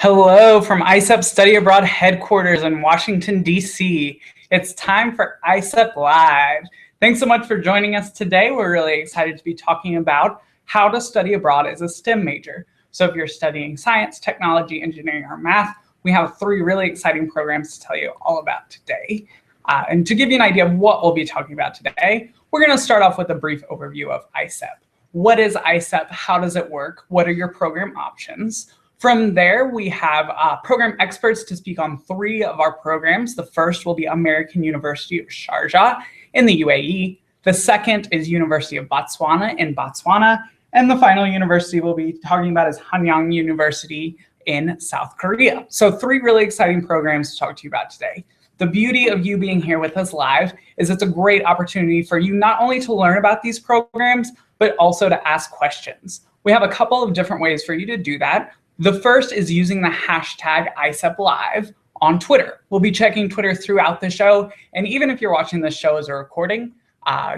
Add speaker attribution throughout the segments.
Speaker 1: Hello from ISEP Study Abroad headquarters in Washington, D.C. It's time for ISEP Live. Thanks so much for joining us today. We're really excited to be talking about how to study abroad as a STEM major. So if you're studying science, technology, engineering, or math, we have 3 really exciting programs to tell you all about today. And to give you an idea of what we'll be talking about today, we're going to start off with a brief overview of ISEP. What is ISEP? How does it work? What are your program options? From there, we have program experts to speak on 3 of our programs. The first will be American University of Sharjah in the U.A.E. The second is University of Botswana in Botswana. And the final university we'll be talking about is Hanyang University in South Korea. So 3 really exciting programs to talk to you about today. The beauty of you being here with us live is it's a great opportunity for you not only to learn about these programs, but also to ask questions. We have a couple of different ways for you to do that. The first is using the hashtag ISEPLive on Twitter. We'll be checking Twitter throughout the show. And even if you're watching this show as a recording,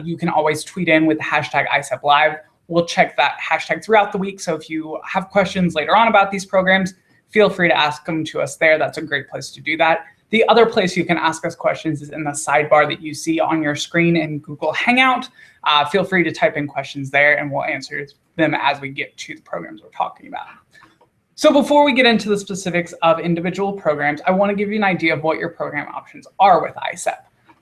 Speaker 1: you can always tweet in with the hashtag ISEPLive. We'll check that hashtag throughout the week. So if you have questions later on about these programs, feel free to ask them to us there. That's a great place to do that. The other place you can ask us questions is in the sidebar that you see on your screen in Google Hangout. Feel free to type in questions there and we'll answer them as we get to the programs we're talking about. So before we get into the specifics of individual programs, I want to give you an idea of what your program options are with ISEP.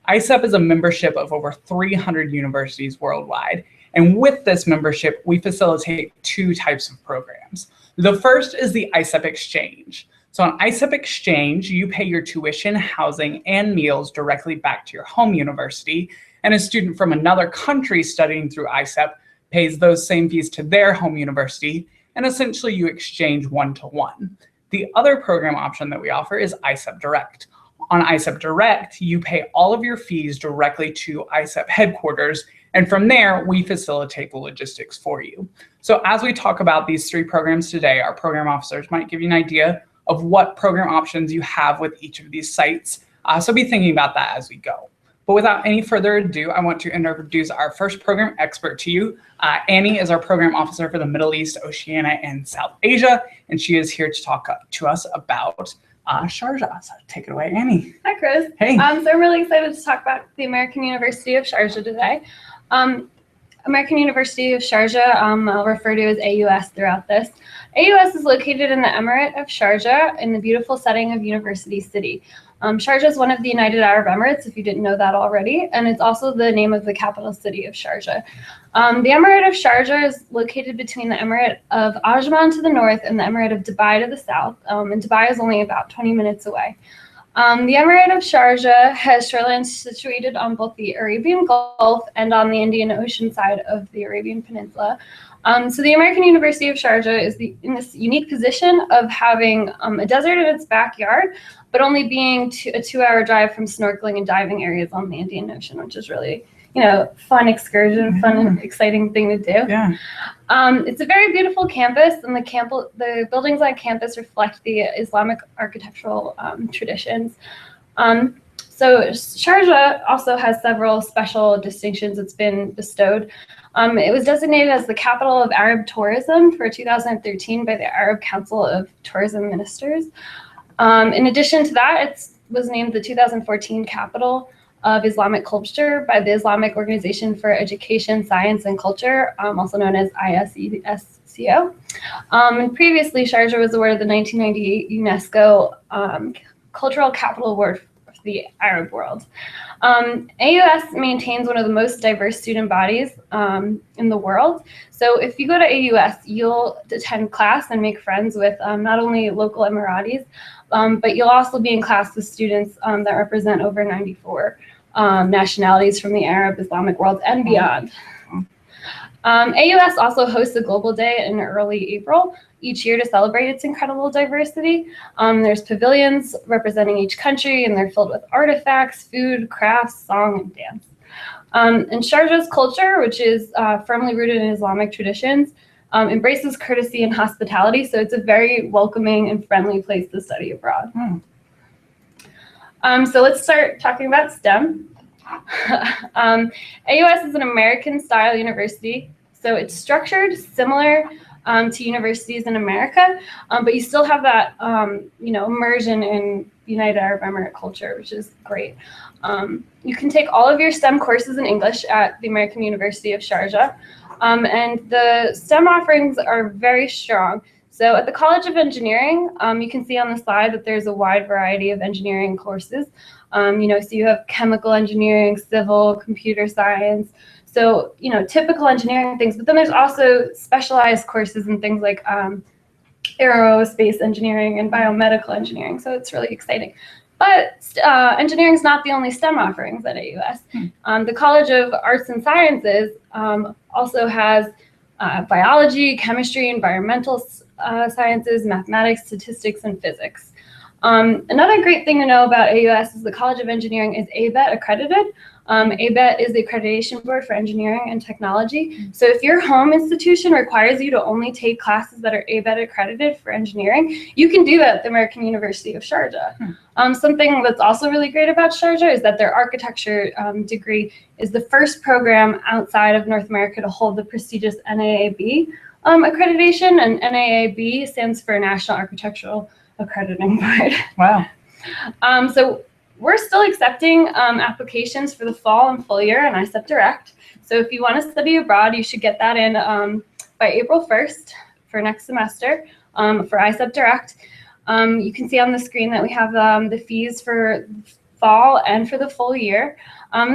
Speaker 1: ISEP is a membership of over 300 universities worldwide. And with this membership, we facilitate 2 types of programs. The first is the ISEP Exchange. So on ISEP Exchange, you pay your tuition, housing, and meals directly back to your home university. And a student from another country studying through ISEP pays those same fees to their home university. And essentially you exchange 1-to-1. The other program option that we offer is ISEP Direct. On ISEP Direct, you pay all of your fees directly to ISEP headquarters, and from there, we facilitate the logistics for you. So as we talk about these 3 programs today, our program officers might give you an idea of what program options you have with each of these sites. So be thinking about that as we go. But without any further ado, I want to introduce our first program expert to you. Annie is our program officer for the Middle East, Oceania, and South Asia, and she is here to talk to us about Sharjah. So take it away, Annie.
Speaker 2: Hi, Chris.
Speaker 1: Hey.
Speaker 2: So I'm really excited to talk about the American University of Sharjah today. American University of Sharjah, I'll refer to as AUS throughout this. AUS is located in the Emirate of Sharjah in the beautiful setting of University City. Sharjah is one of the United Arab Emirates, if you didn't know that already, and it's also the name of the capital city of Sharjah. The Emirate of Sharjah is located between the Emirate of Ajman to the north and the Emirate of Dubai to the south, and Dubai is only about 20 minutes away. The Emirate of Sharjah has shoreline situated on both the Arabian Gulf and on the Indian Ocean side of the Arabian Peninsula. So the American University of Sharjah is in this unique position of having a desert in its backyard, but only being a 2-hour drive from snorkeling and diving areas on the Indian Ocean, which is really, fun excursion, fun and exciting thing to do.
Speaker 1: Yeah.
Speaker 2: It's a very beautiful campus, and the buildings on campus reflect the Islamic architectural traditions. So Sharjah also has several special distinctions that's been bestowed. It was designated as the capital of Arab tourism for 2013 by the Arab Council of Tourism Ministers. In addition to that, it was named the 2014 capital of Islamic culture by the Islamic Organization for Education, Science, and Culture, also known as ISEP. And previously, Sharjah was awarded the 1998 UNESCO Cultural Capital Award for the Arab world. AUS maintains one of the most diverse student bodies in the world. So if you go to AUS, you'll attend class and make friends with not only local Emiratis, but you'll also be in class with students that represent over 94 nationalities from the Arab Islamic world and beyond. AUS also hosts a Global Day in early April each year to celebrate its incredible diversity. There's pavilions representing each country, and they're filled with artifacts, food, crafts, song, and dance. And Sharjah's culture, which is firmly rooted in Islamic traditions, embraces courtesy and hospitality, so it's a very welcoming and friendly place to study abroad. So let's start talking about STEM. AUS is an American-style university, so it's structured similar to universities in America, but you still have that, immersion in United Arab Emirate culture, which is great. You can take all of your STEM courses in English at the American University of Sharjah, and the STEM offerings are very strong. So at the College of Engineering, you can see on the slide that there's a wide variety of engineering courses. So you have chemical engineering, civil, computer science, so, typical engineering things, but then there's also specialized courses in things like aerospace engineering and biomedical engineering, so it's really exciting. But engineering is not the only STEM offerings at AUS. The College of Arts and Sciences also has biology, chemistry, environmental sciences, mathematics, statistics, and physics. Another great thing to know about AUS is the College of Engineering is ABET accredited. ABET is the accreditation board for engineering and technology. So if your home institution requires you to only take classes that are ABET accredited for engineering, you can do that at the American University of Sharjah. Something that's also really great about Sharjah is that their architecture degree is the first program outside of North America to hold the prestigious NAAB accreditation, and NAAB stands for National Architectural Accrediting Board.
Speaker 1: Wow.
Speaker 2: So we're still accepting applications for the fall and full year in ISEP Direct. So if you want to study abroad, you should get that in by April 1st for next semester for ISEP Direct. You can see on the screen that we have the fees for fall and for the full year.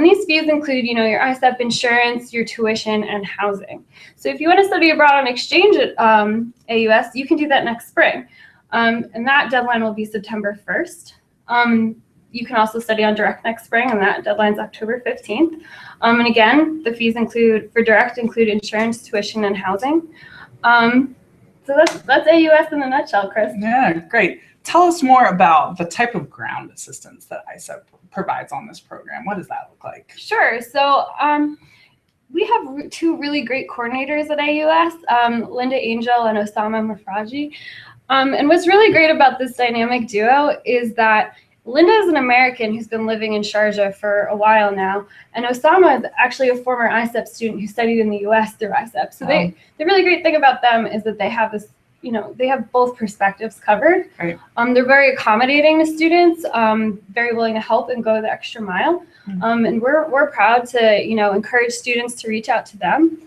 Speaker 2: These fees include, your ISEP insurance, your tuition, and housing. So if you want to study abroad on exchange at AUS, you can do that next spring. And that deadline will be September 1st. You can also study on direct next spring, and that deadline's October 15th. And again, the fees for direct include insurance, tuition, and housing. So that's AUS in a nutshell, Chris.
Speaker 1: Yeah, great. Tell us more about the type of ground assistance that ISEP provides on this program. What does that look like?
Speaker 2: Sure. So we have two really great coordinators at AUS, Linda Angel and Osama Mafraji. And what's really great about this dynamic duo is that Linda is an American who's been living in Sharjah for a while now, and Osama is actually a former ISEP student who studied in the US through ISEP. So the really great thing about them is that they have this, they have both perspectives covered.
Speaker 1: Right.
Speaker 2: They're very accommodating to students, very willing to help and go the extra mile. And we're proud to, encourage students to reach out to them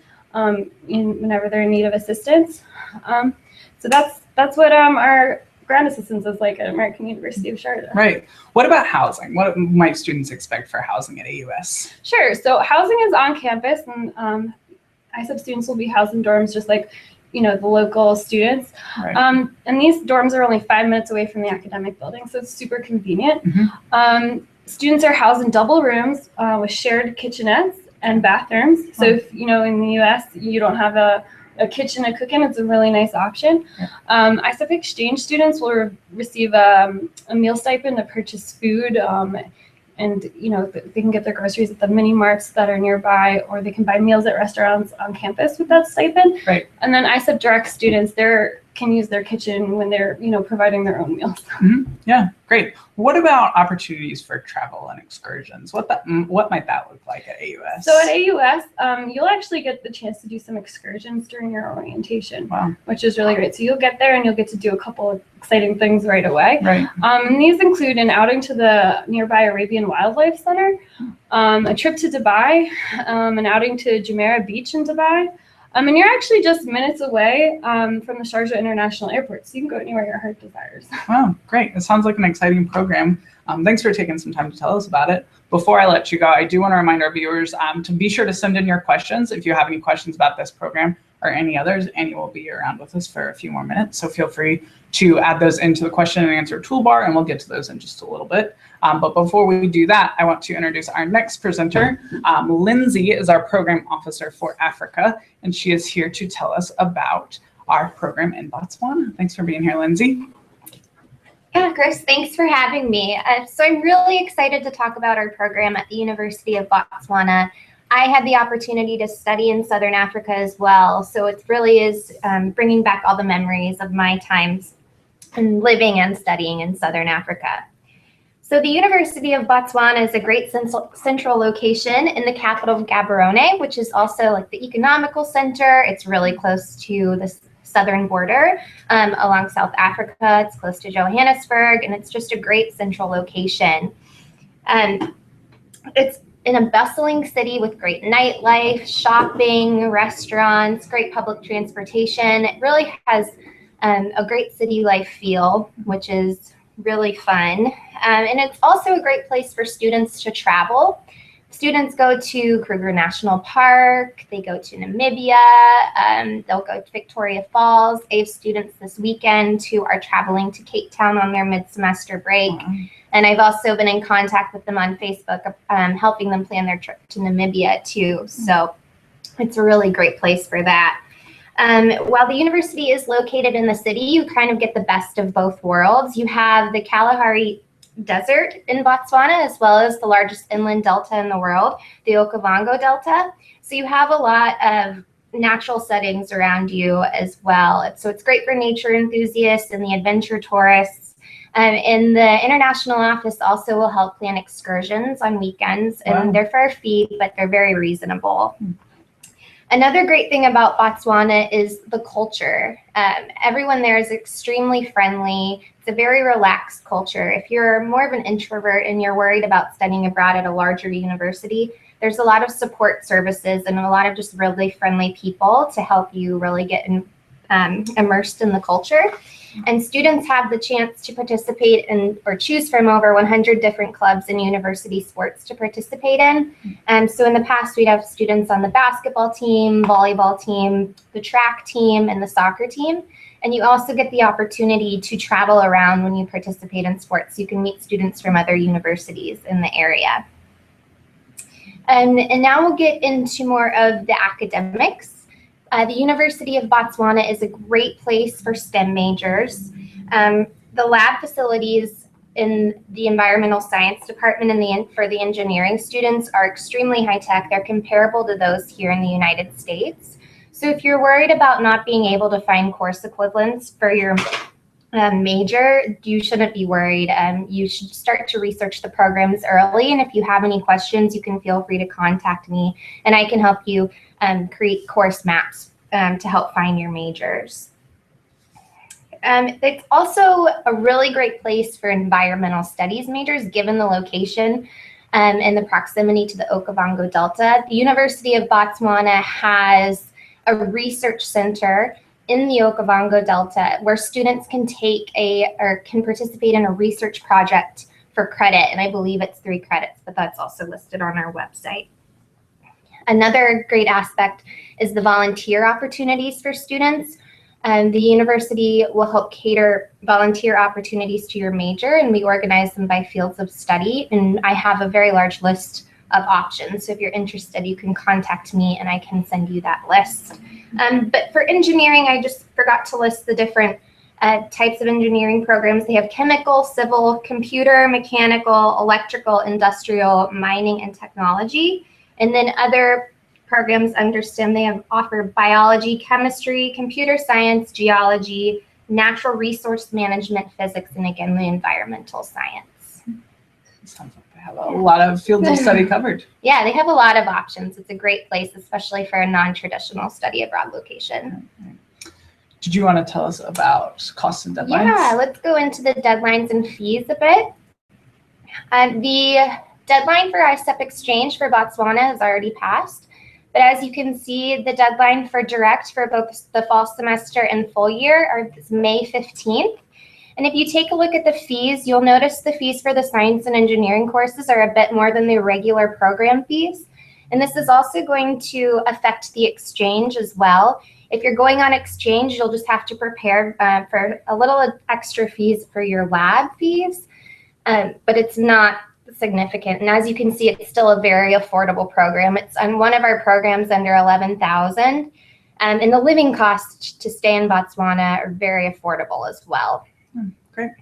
Speaker 2: whenever they're in need of assistance. So that's what our grant assistance is like at American University of Sharjah.
Speaker 1: Right. What about housing? What might students expect for housing at AUS?
Speaker 2: Sure. So housing is on campus, and ISEP students will be housed in dorms just like, the local students.
Speaker 1: Right.
Speaker 2: And these dorms are only 5 minutes away from the academic building, so it's super convenient. Students are housed in double rooms with shared kitchenettes and bathrooms. So if, in the US, you don't have a kitchen to cook in, it's a really nice option. ISEP Exchange students will receive a meal stipend to purchase food, and they can get their groceries at the mini marts that are nearby, or they can buy meals at restaurants on campus with that stipend.
Speaker 1: Right.
Speaker 2: And then ISEP Direct students, can use their kitchen when they're providing their own meals.
Speaker 1: Yeah, great. What about opportunities for travel and excursions? What might that look like at AUS?
Speaker 2: So at AUS, you'll actually get the chance to do some excursions during your orientation, which is really great. So you'll get there and you'll get to do a couple of exciting things right away.
Speaker 1: Right.
Speaker 2: And these include an outing to the nearby Arabian Wildlife Center, a trip to Dubai, an outing to Jumeirah Beach in Dubai. And you're actually just minutes away from the Sharjah International Airport, so you can go anywhere your heart desires.
Speaker 1: Wow, great. It sounds like an exciting program. Thanks for taking some time to tell us about it. Before I let you go, I do want to remind our viewers to be sure to send in your questions if you have any questions about this program or any others. Annie will be around with us for a few more minutes, so feel free to add those into the question and answer toolbar, and we'll get to those in just a little bit. But before we do that, I want to introduce our next presenter. Lindsay is our program officer for Africa, and she is here to tell us about our program in Botswana. Thanks for being here, Lindsay.
Speaker 3: Yeah, Chris, thanks for having me. So I'm really excited to talk about our program at the University of Botswana. I had the opportunity to study in Southern Africa as well, so it really is bringing back all the memories of my times in living and studying in Southern Africa. So the University of Botswana is a great central location in the capital of Gaborone, which is also like the economical center. It's really close to the southern border along South Africa. It's close to Johannesburg, and it's just a great central location. It's in a bustling city with great nightlife, shopping, restaurants, great public transportation. It really has a great city life feel, which is really fun. And it's also a great place for students to travel. Students go to Kruger National Park, they go to Namibia, they'll go to Victoria Falls. I have students this weekend who are traveling to Cape Town on their mid-semester break. Wow. And I've also been in contact with them on Facebook, helping them plan their trip to Namibia too. So it's a really great place for that. While the university is located in the city, you kind of get the best of both worlds. You have the Kalahari Desert in Botswana, as well as the largest inland delta in the world, the Okavango Delta. So you have a lot of natural settings around you as well. So it's great for nature enthusiasts and the adventure tourists. And the international office also will help plan excursions on weekends, and wow. They're for a fee, but they're very reasonable. Another great thing about Botswana is the culture. Everyone there is extremely friendly. It's a very relaxed culture. If you're more of an introvert and you're worried about studying abroad at a larger university, there's a lot of support services and a lot of just really friendly people to help you really get immersed in the culture. And students have the chance to participate in or choose from over 100 different clubs and university sports to participate in. So in the past, we'd have students on the basketball team, volleyball team, the track team, and the soccer team. And you also get the opportunity to travel around when you participate in sports. You can meet students from other universities in the area. And now we'll get into more of the academics. The University of Botswana is a great place for STEM majors. The lab facilities in the environmental science department and for the engineering students are extremely high tech. They're comparable to those here in the United States. So if you're worried about not being able to find course equivalents for your major, you shouldn't be worried. You should start to research the programs early. And if you have any questions, you can feel free to contact me, and I can help you create course maps to help find your majors. It's also a really great place for environmental studies majors, given the location and the proximity to the Okavango Delta. The University of Botswana has a research center in the Okavango Delta where students can can participate in a research project for credit, and I believe it's 3 credits, but that's also listed on our website. Another great aspect is the volunteer opportunities for students. The university will help cater volunteer opportunities to your major, and we organize them by fields of study. And I have a very large list of options. So if you're interested, you can contact me and I can send you that list. But for engineering, I just forgot to list the different types of engineering programs. They have chemical, civil, computer, mechanical, electrical, industrial, mining, and technology. And then other programs under STEM, they offer biology, chemistry, computer science, geology, natural resource management, physics, and again, the environmental science.
Speaker 1: Sounds like they have a lot of fields of study covered.
Speaker 3: Yeah, they have a lot of options. It's a great place, especially for a non-traditional study abroad location.
Speaker 1: Did you want to tell us about costs and deadlines?
Speaker 3: Yeah, let's go into the deadlines and fees a bit. The deadline for ISEP Exchange for Botswana has already passed. But as you can see, the deadline for direct for both the fall semester and full year is May 15th. And if you take a look at the fees, you'll notice the fees for the science and engineering courses are a bit more than the regular program fees. And this is also going to affect the exchange as well. If you're going on exchange, you'll just have to prepare for a little extra fees for your lab fees, but it's not significant. And as you can see, it's still a very affordable program. It's on one of our programs under 11,000, and the living costs to stay in Botswana are very affordable as well.
Speaker 1: Great.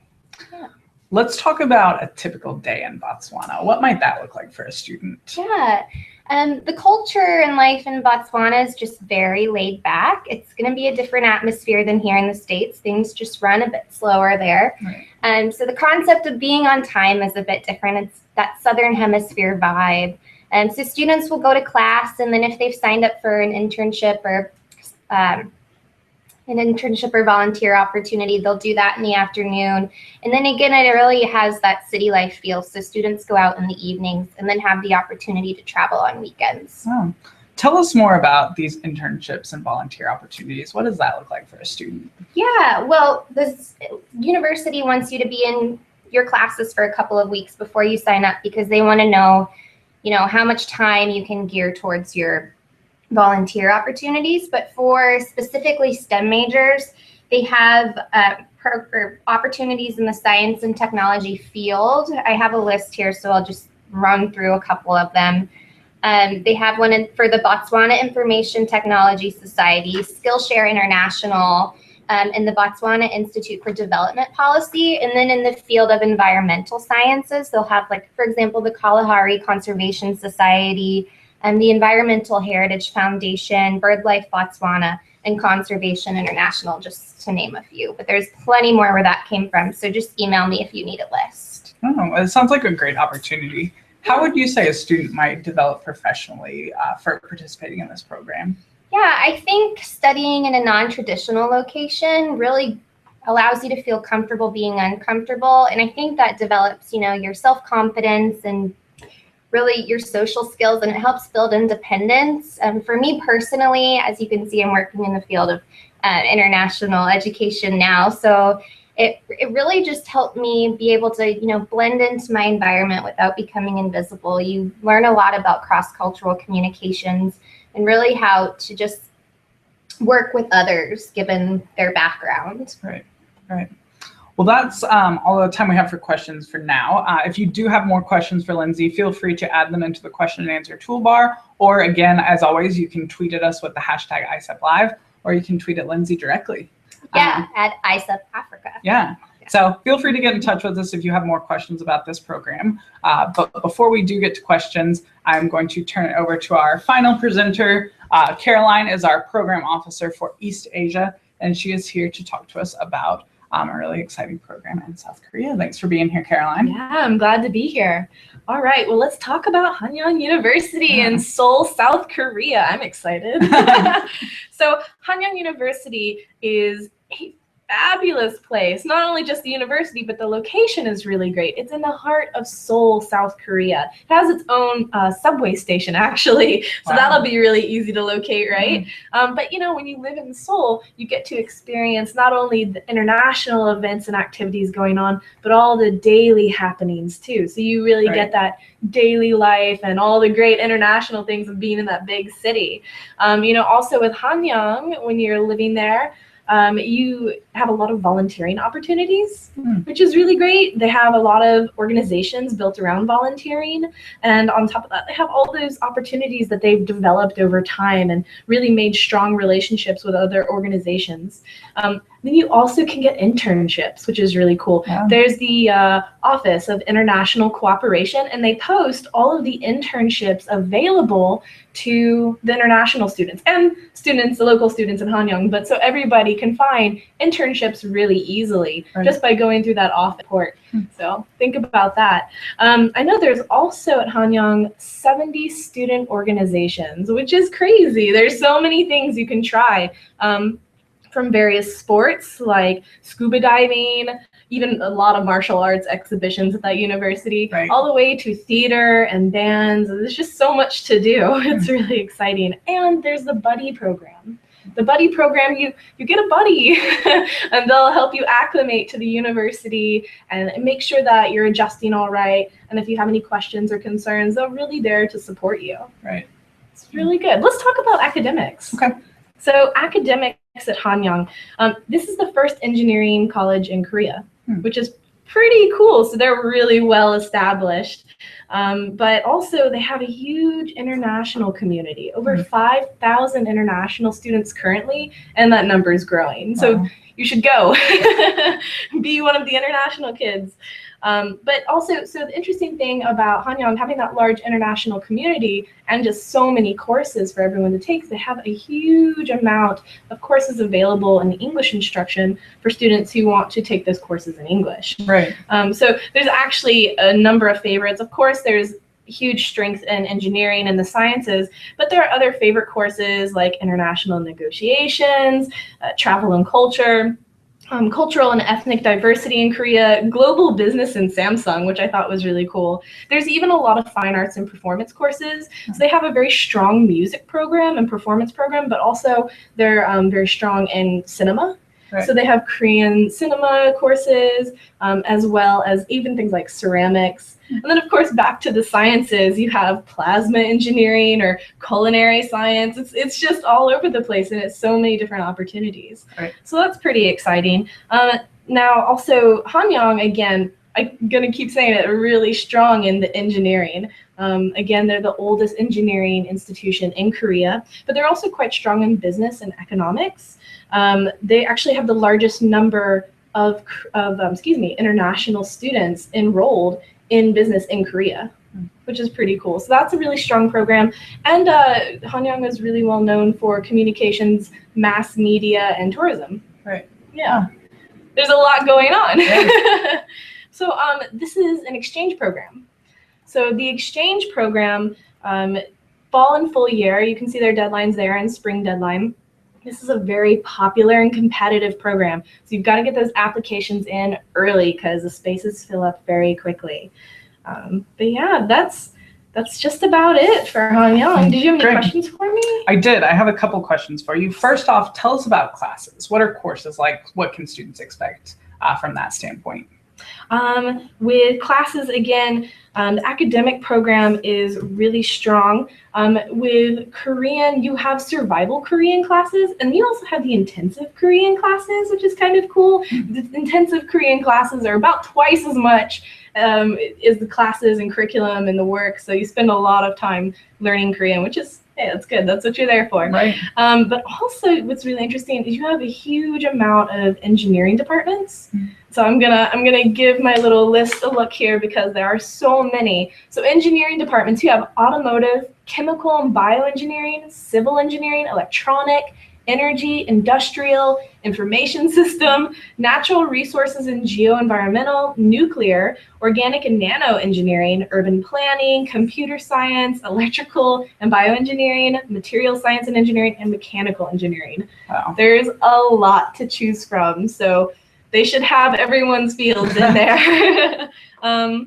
Speaker 1: Yeah. Let's talk about a typical day in Botswana. What might that look like for a student?
Speaker 3: Yeah. The culture and life in Botswana is just very laid back. It's going to be a different atmosphere than here in the States. Things just run a bit slower there. Right. So the concept of being on time is a bit different. It's that Southern Hemisphere vibe. So students will go to class, and then if they've signed up for an internship or an internship or volunteer opportunity, they'll do that in the afternoon. And then again, it really has that city life feel. So students go out in the evenings and then have the opportunity to travel on weekends.
Speaker 1: Oh. Tell us more about these internships and volunteer opportunities. What does that look like for a student?
Speaker 3: Yeah, well, this university wants you to be in your classes for a couple of weeks before you sign up, because they want to know, how much time you can gear towards your volunteer opportunities. But for specifically STEM majors, they have opportunities in the science and technology field. I have a list here, so I'll just run through a couple of them. They have one for the Botswana Information Technology Society, Skillshare International, and the Botswana Institute for Development Policy. And then in the field of environmental sciences, they'll have, like, for example, the Kalahari Conservation Society, and the Environmental Heritage Foundation, BirdLife Botswana, and Conservation International, just to name a few. But there's plenty more where that came from, so just email me if you need a list.
Speaker 1: Oh, it sounds like a great opportunity. How would you say a student might develop professionally for participating in this program?
Speaker 3: Yeah, I think studying in a non-traditional location really allows you to feel comfortable being uncomfortable. And I think that develops, your self-confidence and really your social skills, and it helps build independence. For me personally, as you can see, I'm working in the field of international education now. So it really just helped me be able to, blend into my environment without becoming invisible. You learn a lot about cross-cultural communications and really how to just work with others given their background.
Speaker 1: Right. Well, that's all the time we have for questions for now. If you do have more questions for Lindsay, feel free to add them into the question and answer toolbar. Or again, as always, you can tweet at us with the hashtag ISEP Live, or you can tweet at Lindsay directly.
Speaker 3: Yeah, at ISEP Africa.
Speaker 1: Yeah. So feel free to get in touch with us if you have more questions about this program. But before we do get to questions, I'm going to turn it over to our final presenter. Caroline is our program officer for East Asia, and she is here to talk to us about a really exciting program in South Korea. Thanks for being here, Caroline.
Speaker 4: Yeah, I'm glad to be here. All right, well, let's talk about Hanyang University in Seoul, South Korea. I'm excited. So Hanyang University is a fabulous place. Not only just the university, but the location is really great. It's in the heart of Seoul, South Korea. It has its own subway station, actually. So that'll be really easy to locate, right? But when you live in Seoul, you get to experience not only the international events and activities going on, but all the daily happenings too. So you really get that daily life and all the great international things of being in that big city. Also with Hanyang, when you're living there, you have a lot of volunteering opportunities, which is really great. They have a lot of organizations built around volunteering. And on top of that, they have all those opportunities that they've developed over time and really made strong relationships with other organizations. Then you also can get internships, which is really cool. Yeah. There's the Office of International Cooperation, and they post all of the internships available to the international students and students, the local students in Hanyang. But so everybody can find internships really easily just by going through that office report. So think about that. I know there's also at Hanyang 70 student organizations, which is crazy. There's so many things you can try. From various sports like scuba diving, even a lot of martial arts exhibitions at that university, all the way to theater and bands. There's just so much to do. It's really exciting. And there's the buddy program. The buddy program, you get a buddy and they'll help you acclimate to the university and make sure that you're adjusting all right. And if you have any questions or concerns, they're really there to support you. Right. It's really good. Let's talk about academics. Okay. So academics at Hanyang, this is the first engineering college in Korea, which is pretty cool. So they're really well established. But also they have a huge international community, over 5,000 international students currently, and that number is growing. So you should go be one of the international kids. But also, so the interesting thing about Hanyang having that large international community and just so many courses for everyone to take, they have a huge amount of courses available in English instruction for students who want to take those courses in English. Right. So there's actually a number of favorites. Of course, there's huge strength in engineering and the sciences, but there are other favorite courses like international negotiations, travel and culture, cultural and ethnic diversity in Korea, global business in Samsung, which I thought was really cool. There's even a lot of fine arts and performance courses. So they have a very strong music program and performance program, but also they're very strong in cinema. Right. So they have Korean cinema courses, as well as even things like ceramics. And then, of course, back to the sciences, you have plasma engineering or culinary science. It's just all over the place, and it's so many different opportunities. Right. So that's pretty exciting. Now, also, Hanyang, again, I'm going to keep saying it, really strong in the engineering. Again, they're the oldest engineering institution in Korea, but they're also quite strong in business and economics. They actually have the largest number of international students enrolled in business in Korea, which is pretty cool. So that's a really strong program. And Hanyang is really well known for communications, mass media, and tourism. Right. Yeah. There's a lot going on. Right. So this is an exchange program. So the exchange program, fall and full year, you can see their deadlines there and spring deadline. This is a very popular and competitive program. So you've got to get those applications in early because the spaces fill up very quickly. But yeah, that's just about it for Hanyang. Did you have any questions for me?
Speaker 1: I did. I have a couple questions for you. First off, tell us about classes. What are courses like? What can students expect from that standpoint?
Speaker 4: With classes, again, the academic program is really strong. With Korean, you have survival Korean classes, and you also have the intensive Korean classes, which is kind of cool. The intensive Korean classes are about twice as much as the classes and curriculum and the work, so you spend a lot of time learning Korean, which is, hey, that's good. That's what you're there for. Right. But also, what's really interesting is you have a huge amount of engineering departments. So I'm gonna give my little list a look here because there are so many. So engineering departments, you have automotive, chemical and bioengineering, civil engineering, electronic, energy, industrial, information system, natural resources and geoenvironmental, nuclear, organic and nano engineering, urban planning, computer science, electrical and bioengineering, material science and engineering, and mechanical engineering. Wow. There's a lot to choose from, so they should have everyone's fields in there. But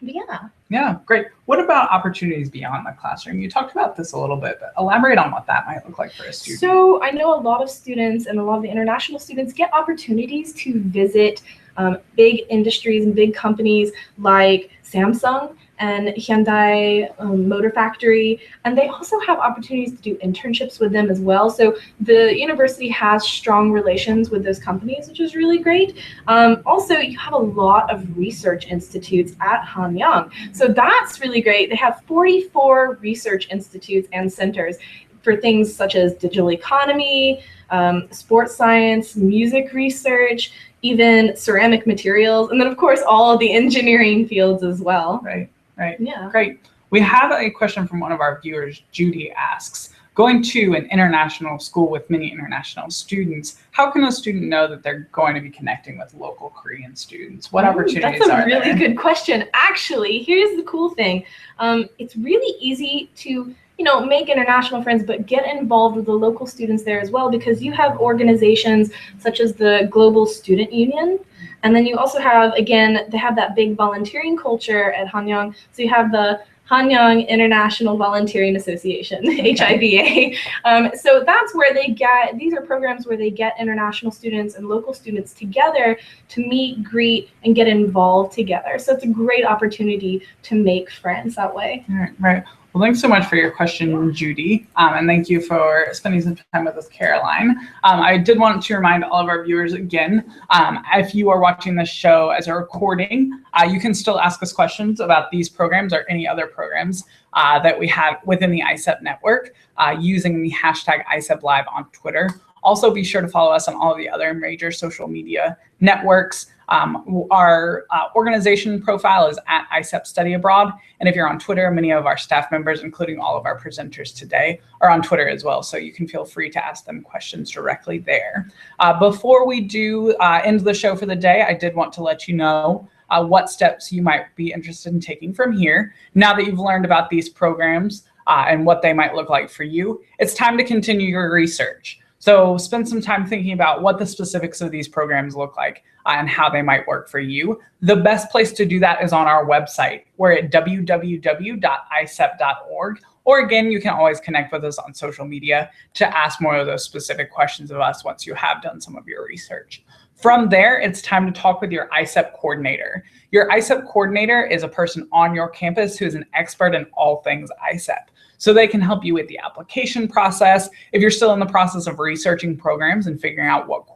Speaker 4: yeah.
Speaker 1: Yeah, great. What about opportunities beyond the classroom? You talked about this a little bit, but elaborate on what that might look like for a student.
Speaker 4: So I know a lot of students and a lot of the international students get opportunities to visit big industries and big companies like Samsung and Hyundai Motor Factory, and they also have opportunities to do internships with them as well. So the university has strong relations with those companies, which is really great. Also, you have a lot of research institutes at Hanyang. So that's really great. They have 44 research institutes and centers for things such as digital economy, sports science, music research, even ceramic materials, and then of course all of the engineering fields as well.
Speaker 1: Right. Right.
Speaker 4: Yeah.
Speaker 1: Great. We have a question from one of our viewers. Judy asks, going to an international school with many international students, how can a student know that they're going to be connecting with local Korean students? What opportunities are there?
Speaker 4: That's a really good question. Actually, here's the cool thing. It's really easy to make international friends, but get involved with the local students there as well, because you have organizations such as the Global Student Union. And then you also have, again, they have that big volunteering culture at Hanyang. So you have the Hanyang International Volunteering Association, HIVA. So that's where these are programs where they get international students and local students together to meet, greet, and get involved together. So it's a great opportunity to make friends that way.
Speaker 1: Right. Well, thanks so much for your question, Judy, and thank you for spending some time with us, Caroline. I did want to remind all of our viewers again, if you are watching this show as a recording, you can still ask us questions about these programs or any other programs that we have within the ISEP network using the hashtag ISEP Live on Twitter. Also, be sure to follow us on all of the other major social media networks. Our organization profile is at ISEP Study Abroad. And if you're on Twitter, many of our staff members, including all of our presenters today, are on Twitter as well. So you can feel free to ask them questions directly there. Before we do end the show for the day, I did want to let you know what steps you might be interested in taking from here. Now that you've learned about these programs and what they might look like for you, it's time to continue your research. So spend some time thinking about what the specifics of these programs look like and how they might work for you. The best place to do that is on our website. We're at www.isep.org. Or again, you can always connect with us on social media to ask more of those specific questions of us once you have done some of your research. From there, it's time to talk with your ISEP coordinator. Your ISEP coordinator is a person on your campus who is an expert in all things ISEP. So they can help you with the application process. If you're still in the process of researching programs and figuring out what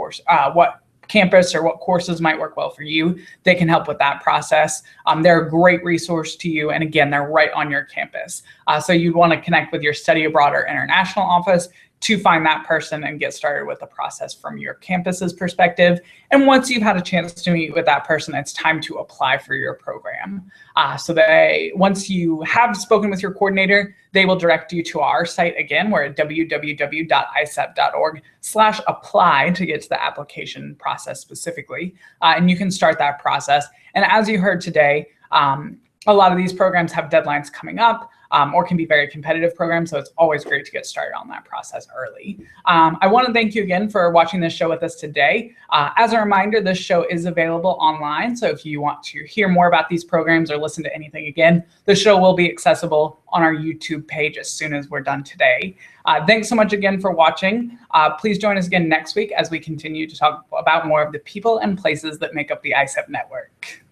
Speaker 1: campus or what courses might work well for you, they can help with that process. They're a great resource to you. And again, they're right on your campus. So you'd want to connect with your study abroad or international office to find that person and get started with the process from your campus's perspective. And once you've had a chance to meet with that person, it's time to apply for your program. Once you have spoken with your coordinator, they will direct you to our site. Again, we're at www.isep.org/apply to get to the application process specifically. And you can start that process. And as you heard today, a lot of these programs have deadlines coming up or can be very competitive programs. So it's always great to get started on that process early. I want to thank you again for watching this show with us today. As a reminder, this show is available online. So if you want to hear more about these programs or listen to anything again, the show will be accessible on our YouTube page as soon as we're done today. Thanks so much again for watching. Please join us again next week as we continue to talk about more of the people and places that make up the ISEP network.